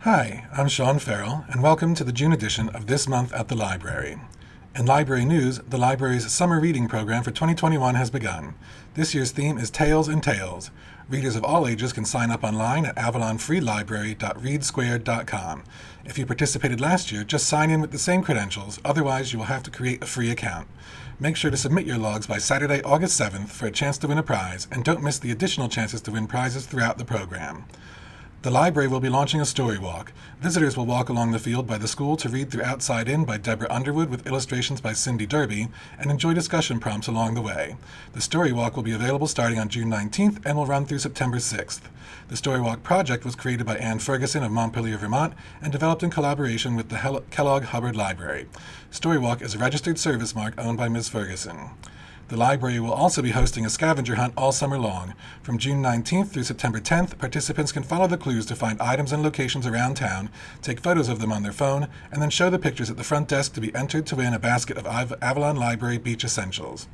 Hi, I'm Sean Farrell, and welcome to the June edition of This Month at the Library. In library news, the library's summer reading program for 2021 has begun. This year's theme is Tales and Tales. Readers of all ages can sign up online at avalonfreelibrary.readsquared.com. If you participated last year, just sign in with the same credentials, otherwise you will have to create a free account. Make sure to submit your logs by Saturday, August 7th for a chance to win a prize, and don't miss the additional chances to win prizes throughout the program. The library will be launching a story walk. Visitors will walk along the field by the school to read through Outside In by Deborah Underwood with illustrations by Cindy Derby and enjoy discussion prompts along the way. The story walk will be available starting on June 19th and will run through September 6th. The story walk project was created by Ann Ferguson of Montpelier, Vermont, and developed in collaboration with the Kellogg Hubbard Library. Story walk is a registered service mark owned by Ms. Ferguson. The library will also be hosting a scavenger hunt all summer long. From June 19th through September 10th, participants can follow the clues to find items and locations around town, take photos of them on their phone, and then show the pictures at the front desk to be entered to win a basket of Avalon Library Beach Essentials.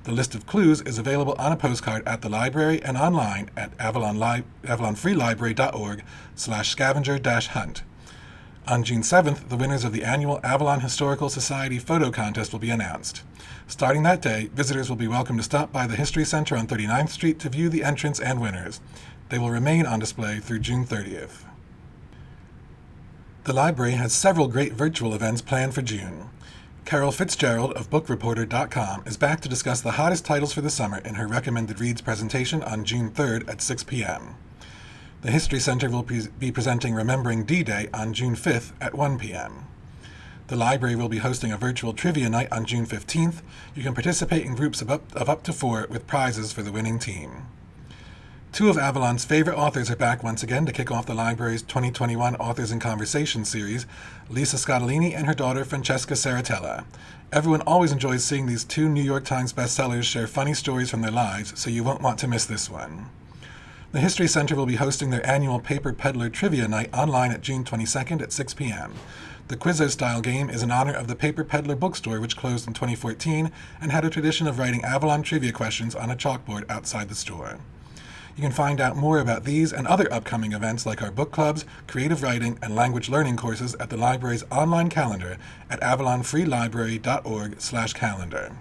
The list of clues is available on a postcard at the library and online at avalonfreelibrary.org/scavenger-hunt. On June 7th, the winners of the annual Avalon Historical Society photo contest will be announced. Starting that day, visitors will be welcome to stop by the History Center on 39th Street to view the entrants and winners. They will remain on display through June 30th. The library has several great virtual events planned for June. Carol Fitzgerald of BookReporter.com is back to discuss the hottest titles for the summer in her recommended reads presentation on June 3rd at 6 p.m. The History Center will be presenting Remembering D-Day on June 5th at 1 p.m. The library will be hosting a virtual trivia night on June 15th. You can participate in groups of up to 4 with prizes for the winning team. Two of Avalon's favorite authors are back once again to kick off the library's 2021 Authors in Conversation series, Lisa Scottolini and her daughter Francesca Saratella. Everyone always enjoys seeing these two New York Times bestsellers share funny stories from their lives, so you won't want to miss this one. The History Center will be hosting their annual Paper Peddler Trivia Night online at June 22nd at 6 p.m. The Quizzo-style game is in honor of the Paper Peddler bookstore, which closed in 2014 and had a tradition of writing Avalon trivia questions on a chalkboard outside the store. You can find out more about these and other upcoming events like our book clubs, creative writing, and language learning courses at the library's online calendar at avalonfreelibrary.org/calendar.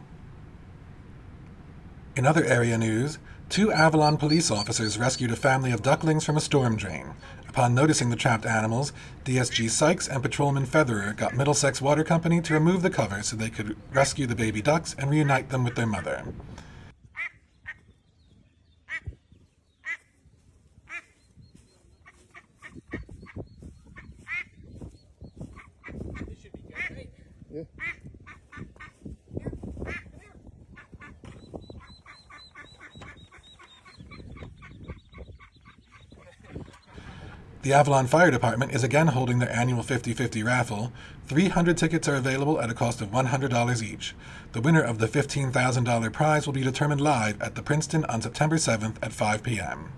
In other area news, 2 Avalon police officers rescued a family of ducklings from a storm drain. Upon noticing the trapped animals, DSG Sykes and Patrolman Featherer got Middlesex Water Company to remove the cover so they could rescue the baby ducks and reunite them with their mother. Yeah. The Avalon Fire Department is again holding their annual 50-50 raffle. 300 tickets are available at a cost of $100 each. The winner of the $15,000 prize will be determined live at the Princeton on September 7th at 5 p.m.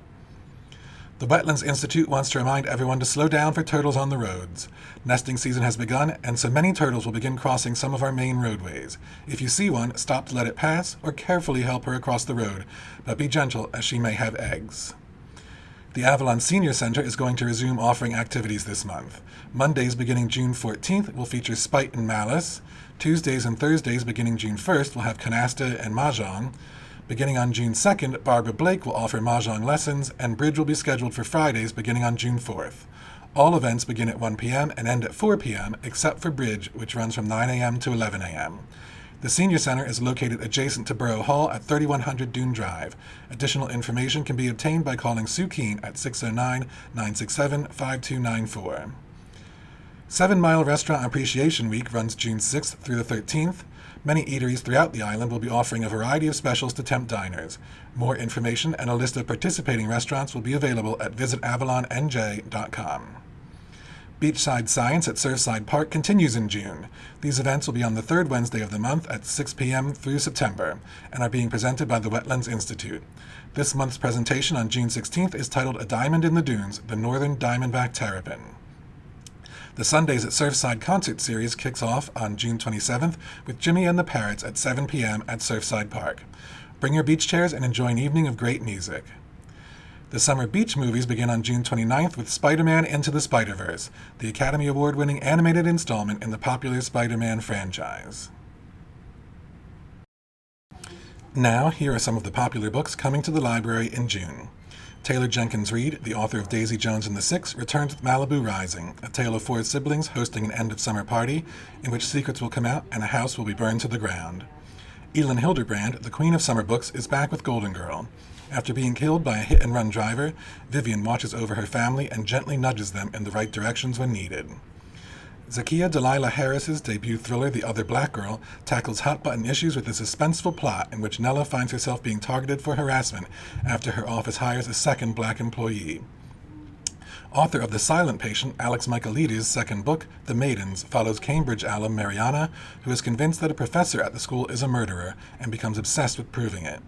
The Wetlands Institute wants to remind everyone to slow down for turtles on the roads. Nesting season has begun, and so many turtles will begin crossing some of our main roadways. If you see one, stop to let it pass, or carefully help her across the road, but be gentle as she may have eggs. The Avalon Senior Center is going to resume offering activities this month. Mondays beginning June 14th will feature Spite and Malice. Tuesdays and Thursdays beginning June 1st will have Canasta and Mahjong. Beginning on June 2nd, Barbara Blake will offer Mahjong lessons, and Bridge will be scheduled for Fridays beginning on June 4th. All events begin at 1 p.m. and end at 4 p.m., except for Bridge, which runs from 9 a.m. to 11 a.m. The Senior Center is located adjacent to Borough Hall at 3100 Dune Drive. Additional information can be obtained by calling Sue Keene at 609-967-5294. 7 Mile Restaurant Appreciation Week runs June 6th through the 13th. Many eateries throughout the island will be offering a variety of specials to tempt diners. More information and a list of participating restaurants will be available at visitavalonnj.com. Beachside Science at Surfside Park continues in June. These events will be on the third Wednesday of the month at 6 p.m. through September and are being presented by the Wetlands Institute. This month's presentation on June 16th is titled A Diamond in the Dunes, the Northern Diamondback Terrapin. The Sundays at Surfside concert series kicks off on June 27th with Jimmy and the Parrots at 7 p.m. at Surfside Park. Bring your beach chairs and enjoy an evening of great music. The summer beach movies begin on June 29th with Spider-Man Into the Spider-Verse, the Academy Award-winning animated installment in the popular Spider-Man franchise. Now, here are some of the popular books coming to the library in June. Taylor Jenkins Reid, the author of Daisy Jones and the Six, returns with Malibu Rising, a tale of four siblings hosting an end-of-summer party in which secrets will come out and a house will be burned to the ground. Elin Hilderbrand, the queen of summer books, is back with Golden Girl. After being killed by a hit-and-run driver, Vivian watches over her family and gently nudges them in the right directions when needed. Zakiya Delilah Harris's debut thriller, The Other Black Girl, tackles hot-button issues with a suspenseful plot in which Nella finds herself being targeted for harassment after her office hires a second black employee. Author of The Silent Patient, Alex Michaelides' second book, The Maidens, follows Cambridge alum Mariana, who is convinced that a professor at the school is a murderer and becomes obsessed with proving it.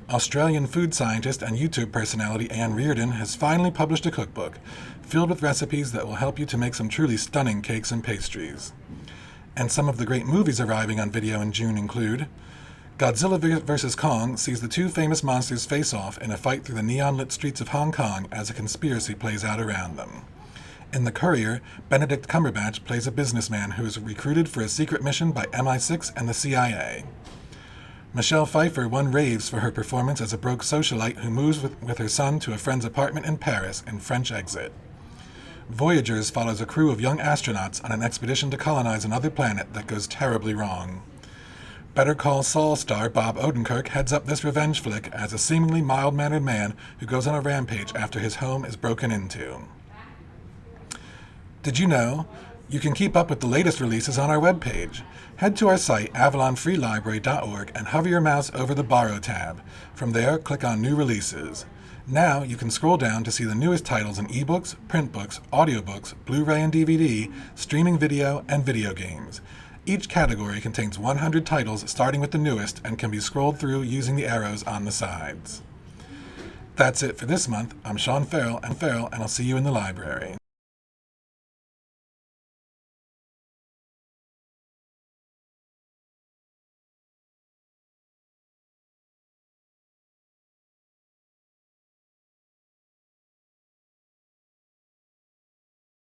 Australian food scientist and YouTube personality Anne Reardon has finally published a cookbook filled with recipes that will help you to make some truly stunning cakes and pastries. And some of the great movies arriving on video in June include Godzilla vs. Kong sees the two famous monsters face off in a fight through the neon-lit streets of Hong Kong as a conspiracy plays out around them. In The Courier, Benedict Cumberbatch plays a businessman who is recruited for a secret mission by MI6 and the CIA. Michelle Pfeiffer won raves for her performance as a broke socialite who moves with her son to a friend's apartment in Paris in French Exit. Voyagers follows a crew of young astronauts on an expedition to colonize another planet that goes terribly wrong. Better Call Saul star Bob Odenkirk heads up this revenge flick as a seemingly mild-mannered man who goes on a rampage after his home is broken into. Did you know? You can keep up with the latest releases on our webpage. Head to our site, avalonfreelibrary.org, and hover your mouse over the Borrow tab. From there, click on New Releases. Now, you can scroll down to see the newest titles in ebooks, print books, audiobooks, Blu-ray and DVD, streaming video, and video games. Each category contains 100 titles starting with the newest and can be scrolled through using the arrows on the sides. That's it for this month. I'm Sean Farrell, and I'll see you in the library.